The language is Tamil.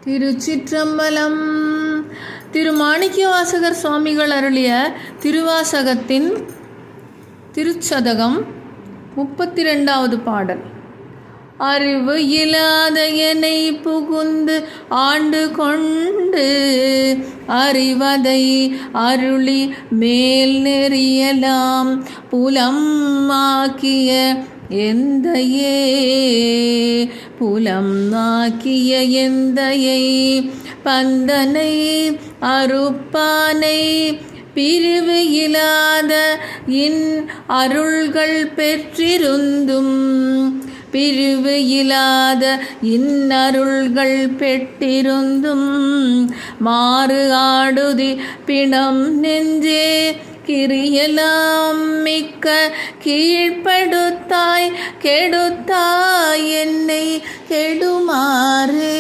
திருச்சிற்றம்பலம். திருமாணிக்கவாசகர் சுவாமிகள் அருளிய திருவாசகத்தின் திருச்சதகம் 32வது பாடல். அறிவு இல்லாத என்னை புகுந்து ஆண்டு கொண்டு அறிவதை அருளி மேல் நெறியலாம் புலம் ஆக்கிய எந்தையே. புலம் ஆக்கிய எந்தையை பந்தனை அருப்பானை பிரிவு இல்லாத இன் அருள்கள் பெற்றிருந்தும் பிரிவு இல்லாத இன்னருள்கள் பெற்றிருந்தும் மாறு ஆடுதி பிணம் நெஞ்சே கிரியலாம் மிக்க கீழ்ப்படுத்தாய் கெடுத்தாய் என்னை கெடுமாறே.